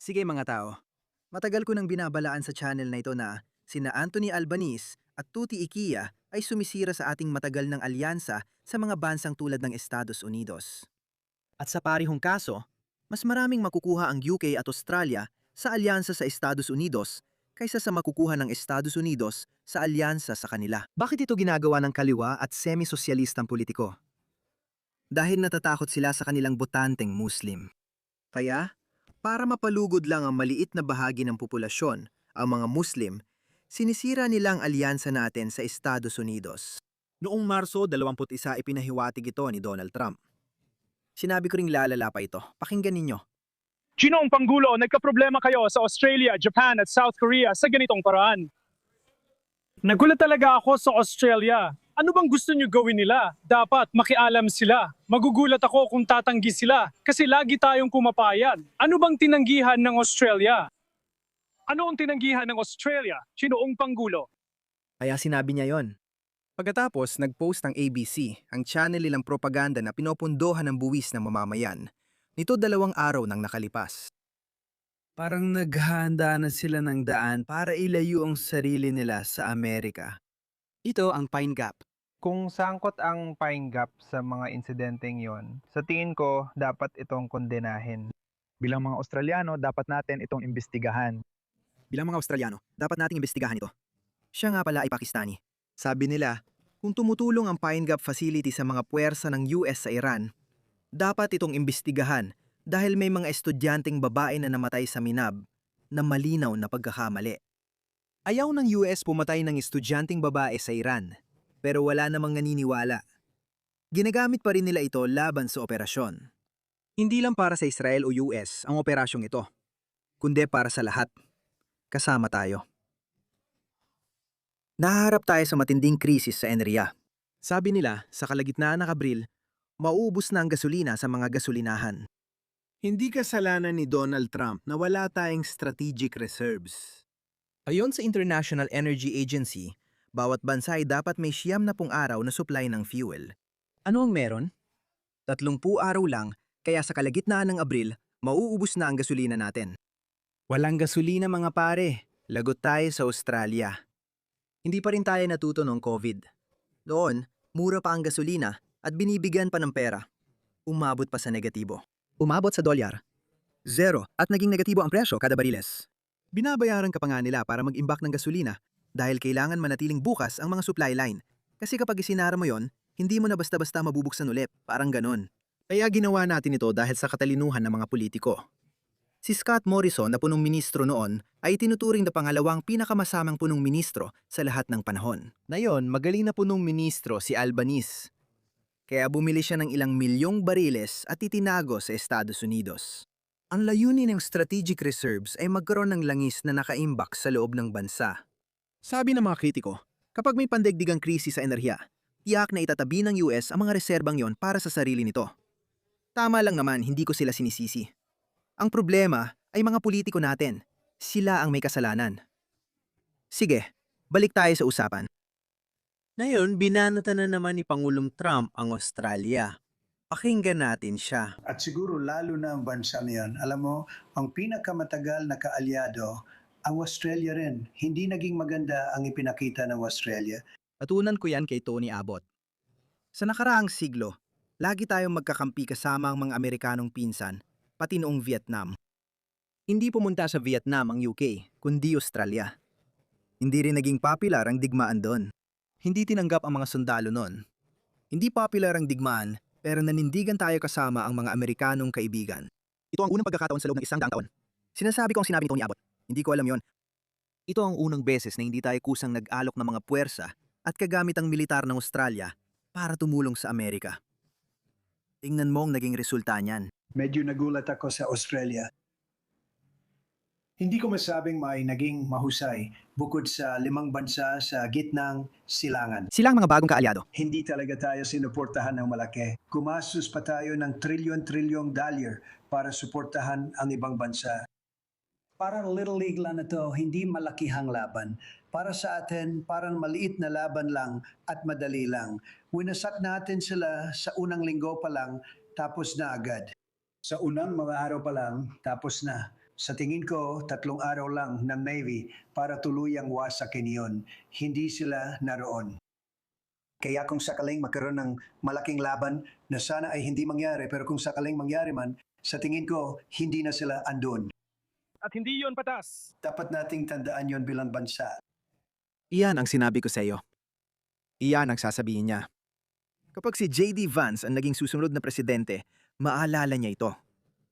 Sige mga tao, matagal ko nang binabalaan sa channel na ito na sina Anthony Albanese at Tuti Ikia ay sumisira sa ating matagal ng alyansa sa mga bansang tulad ng Estados Unidos. At sa parihong kaso, mas maraming makukuha ang UK at Australia sa alyansa sa Estados Unidos kaysa sa makukuha ng Estados Unidos sa alyansa sa kanila. Bakit ito ginagawa ng kaliwa at semi-sosyalistang politiko? Dahil natatakot sila sa kanilang botanteng Muslim. Kaya, para mapalugod lang ang maliit na bahagi ng populasyon, ang mga Muslim, sinisira nila ang alyansa natin sa Estados Unidos. Noong Marso 21 ipinahiwatig ito ni Donald Trump. Sinabi ko ring lalala pa ito. Pakinggan ninyo. Ginoong Pangulo, nagkaproblema kayo sa Australia, Japan at South Korea sa ganitong paraan. Nagulat talaga ako sa Australia. Ano bang gusto niyo gawin nila? Dapat makialam sila. Magugulat ako kung tatanggi sila kasi lagi tayong pumapayag. Ano bang tinanggihan ng Australia? Ano ang tinanggihan ng Australia? Ginoong Pangulo. Kaya sinabi niya yon. Pagkatapos, nag-post ang ABC, ang channel nilang propaganda na pinopondohan ng buwis ng mamamayan. Nito 2 araw nang nakalipas. Parang naghahanda na sila ng daan para ilayo ang sarili nila sa Amerika. Ito ang Pine Gap. Kung sangkot ang Pine Gap sa mga insidenteng yon, sa tingin ko dapat itong kondenahin. Bilang mga Australiano, dapat natin itong imbestigahan. Bilang mga Australiano, dapat nating imbestigahan ito. Siya nga pala ay Pakistani. Sabi nila, kung tumutulong ang Pine Gap facility sa mga puwersa ng US sa Iran, dapat itong imbestigahan dahil may mga estudyanteng babae na namatay sa Minab na malinaw na pagkakamali. Ayaw ng US pumatay ng estudyanteng babae sa Iran, pero wala namang naniniwala. Ginagamit pa rin nila ito laban sa operasyon. Hindi lang para sa Israel o US ang operasyong ito, kundi para sa lahat. Kasama tayo. Nahaharap tayo sa matinding krisis sa enerhiya. Sabi nila, sa kalagitnaan ng Abril, mauubos na ang gasolina sa mga gasolinahan. Hindi kasalanan ni Donald Trump na wala tayong strategic reserves. Ayon sa International Energy Agency, bawat bansa ay dapat may 90 araw na supply ng fuel. Ano ang meron? 30 araw lang, kaya sa kalagitnaan ng Abril, mauubos na ang gasolina natin. Walang gasolina mga pare, lagot tayo sa Australia. Hindi pa rin tayo natuto ng COVID. Doon, mura pa ang gasolina at binibigyan pa ng pera. Umabot pa sa negatibo. Umabot sa dolyar. 0 at naging negatibo ang presyo kada bariles. Binabayaran ka pa nga nila para mag-imbak ng gasolina dahil kailangan manatiling bukas ang mga supply line. Kasi kapag isinara mo yon, hindi mo na basta-basta mabubuksan ulit, parang ganon. Kaya ginawa natin ito dahil sa katalinuhan ng mga politiko. Si Scott Morrison na punong ministro noon ay tinuturing na pangalawang pinakamasamang punong ministro sa lahat ng panahon. Ngayon, magaling na punong ministro si Albanese. Kaya bumili siya ng ilang milyong bariles at itinago sa Estados Unidos. Ang layunin ng strategic reserves ay magkaroon ng langis na nakaimbak sa loob ng bansa. Sabi ng mga kritiko, kapag may pandaigdigang krisis sa enerhiya, tiyak na itatabi ng US ang mga reserbang yon para sa sarili nito. Tama lang naman, hindi ko sila sinisisi. Ang problema ay mga politiko natin. Sila ang may kasalanan. Sige, balik tayo sa usapan. Ngayon, binanata na naman ni Pangulong Trump ang Australia. Pakinggan natin siya. At siguro lalo na ang bansa na yan, alam mo, ang pinakamatagal na kaalyado, ang Australia rin. Hindi naging maganda ang ipinakita ng Australia. Natunan ko yan kay Tony Abbott. Sa nakaraang siglo, lagi tayong magkakampi kasama ang mga Amerikanong pinsan, pati noong Vietnam. Hindi pumunta sa Vietnam ang UK, kundi Australia. Hindi rin naging popular ang digmaan doon. Hindi tinanggap ang mga sundalo noon. Hindi popular ang digmaan, pero nanindigan tayo kasama ang mga Amerikanong kaibigan. Ito ang unang pagkakataon sa loob ng 100 taon. Sinasabi ko ang sinabi ni Tony Abbott. Hindi ko alam yon. Ito ang unang beses na hindi tayo kusang nag-alok ng mga puwersa at kagamit ang militar ng Australia para tumulong sa Amerika. Tingnan mo ang naging resulta niyan. Medyo nagulat ako sa Australia. Hindi ko masabing may naging mahusay bukod sa 5 bansa sa gitnang silangan. Sila ang mga bagong kaalyado. Hindi talaga tayo sinuportahan ng malaki. Gumastos pa tayo ng trilyon-trilyong dollar para suportahan ang ibang bansa. Parang Little League lang na to, hindi malakihang laban. Para sa atin, parang maliit na laban lang at madali lang. Winasak natin sila sa unang linggo pa lang, tapos na agad. Sa unang mga araw pa lang, tapos na. Sa tingin ko, 3 araw lang ng Navy para tuluyang wasakin iyon. Hindi sila naroon. Kaya kung sakaling magkaroon ng malaking laban na sana ay hindi mangyari, pero kung sakaling mangyari man, sa tingin ko, hindi na sila andun. At hindi yon patas. Dapat nating tandaan yon bilang bansa. Iyan ang sinabi ko sa iyo. Iyan ang sasabihin niya. Kapag si J.D. Vance ang naging susunod na presidente, maalala niya ito.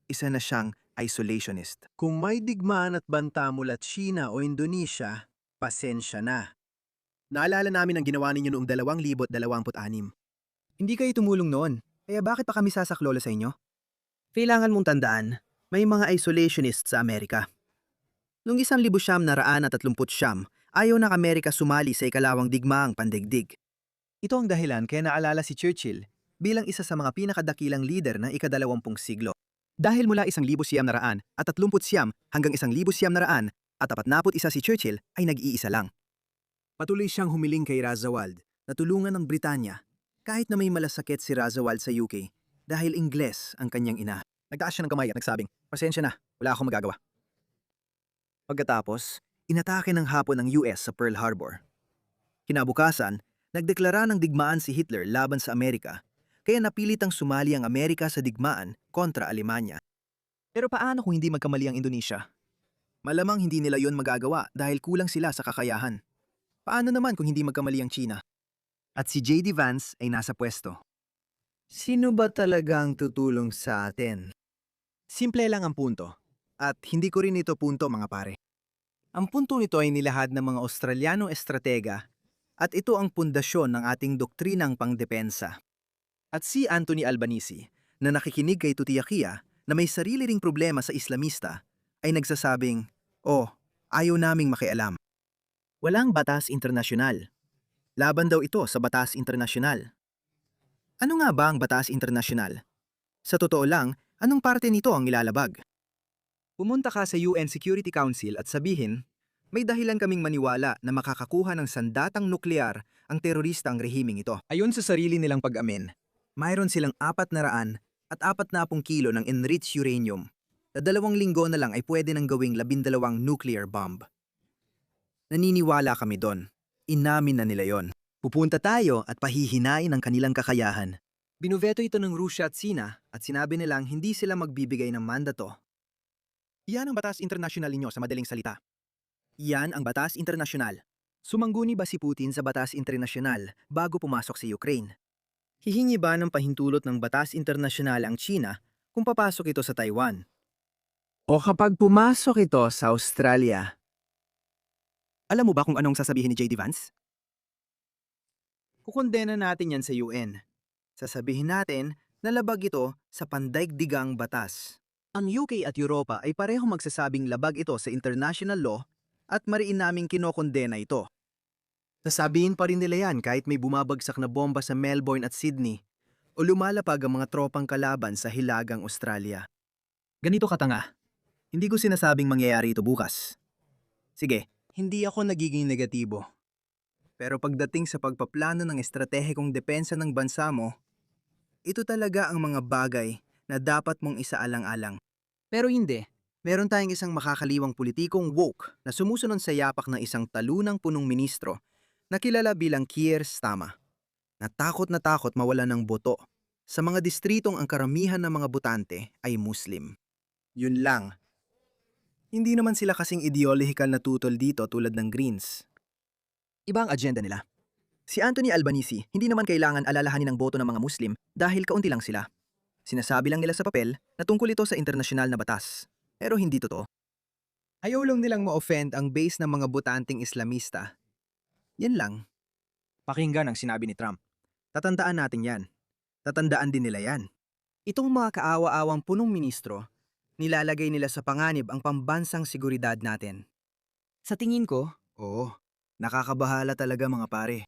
Isa na siyang isolationist. Kung may digmaan at banta mula China o Indonesia, pasensya na. Naalala namin ang ginawa ninyo noong 2026. Hindi kayo tumulong noon, kaya bakit pa kami sasaklolo sa inyo? Kailangan mong tandaan, may mga isolationist sa Amerika. Noong 1939, ayaw ng Amerika sumali sa ikalawang digmaang pandigdig. Ito ang dahilan kaya naalala si Churchill bilang isa sa mga pinakadakilang lider ng ika-20 siglo. Dahil mula 1900 at 39 hanggang 1900 at 41 si Churchill ay nag-iisa lang. Patuloy siyang humiling kay Roosevelt na tulungan ng Britanya kahit na may malasakit si Roosevelt sa UK dahil Ingles ang kanyang ina. Nagtaas siya ng kamay at nagsabing, pasensya na, wala akong magagawa. Pagkatapos, inatake ng Hapon ng US sa Pearl Harbor. Kinabukasan, nagdeklara ng digmaan si Hitler laban sa Amerika, kaya napilitang sumali ang Amerika sa digmaan kontra Alemanya. Pero paano kung hindi magkamali ang Indonesia? Malamang hindi nila yon magagawa dahil kulang sila sa kakayahan. Paano naman kung hindi magkamali ang China? At si J.D. Vance ay nasa pwesto. Sino ba talagang tutulong sa atin? Simple lang ang punto. At hindi ko rin ito punto, mga pare. Ang punto nito ay nilahad ng mga Australiano estratega at ito ang pundasyon ng ating doktrinang pangdepensa. At si Anthony Albanese, na nakikinig kay Tutiakia na may sarili ring problema sa Islamista, ay nagsasabing, ayaw naming makialam. Walang batas internasyonal. Laban daw ito sa batas internasyonal. Ano nga ba ang batas internasyonal? Sa totoo lang, anong parte nito ang ilalabag? Pumunta ka sa UN Security Council at sabihin, may dahilan kaming maniwala na makakakuha ng sandatang nuklear ang teroristang rehiming ito. Ayon sa sarili nilang pag-amin, mayroon silang 400 at 40 kilo ng enriched uranium na 2 linggo na lang ay pwede nang gawing 12 nuclear bomb. Naniniwala kami doon. Inamin na nila yon. Pupunta tayo at pahihinain ang kanilang kakayahan. Binuveto ito ng Rusya at Sina at sinabi nilang hindi sila magbibigay ng mandato. Iyan ang batas internasyonal ninyo sa madaling salita. Iyan ang batas internasyonal. Sumangguni ba si Putin sa batas internasyonal bago pumasok sa Ukraine? Hihingi ba ng pahintulot ng batas internasyonal ang China kung papasok ito sa Taiwan? O kapag pumasok ito sa Australia? Alam mo ba kung anong sasabihin ni J.D. Vance? Kukondena natin yan sa UN. Sasabihin natin na labag ito sa pandaigdigang batas. Ang UK at Europa ay parehong magsasabing labag ito sa international law at mariin naming kinokondena ito. Sasabihin pa rin nila yan kahit may bumabagsak na bomba sa Melbourne at Sydney o lumalapag ang mga tropang kalaban sa Hilagang Australia. Ganito katanga. Hindi ko sinasabing mangyayari ito bukas. Sige, hindi ako nagiging negatibo. Pero pagdating sa pagpaplano ng estratehikong depensa ng bansa mo, ito talaga ang mga bagay na dapat mong isaalang-alang. Pero hindi. Meron tayong isang makakaliwang politikong woke na sumusunod sa yapak ng isang talunang punong ministro na kilala bilang Keir Starmer. Natakot mawala ng boto sa mga distritong ang karamihan ng mga botante ay Muslim. Yun lang. Hindi naman sila kasing ideolohikal na tutol dito tulad ng Greens. Iba ang agenda nila. Si Anthony Albanese, hindi naman kailangan alalahanin ang boto ng mga Muslim dahil kaunti lang sila. Sinasabi lang nila sa papel na tungkol ito sa internasyonal na batas. Pero hindi totoo. Ayaw lang nilang ma-offend ang base ng mga botanteng Islamista. Yan lang. Pakinggan ang sinabi ni Trump. Tatandaan natin yan. Tatandaan din nila yan. Itong mga kaawa-awang punong ministro, nilalagay nila sa panganib ang pambansang seguridad natin. Sa tingin ko, nakakabahala talaga mga pare.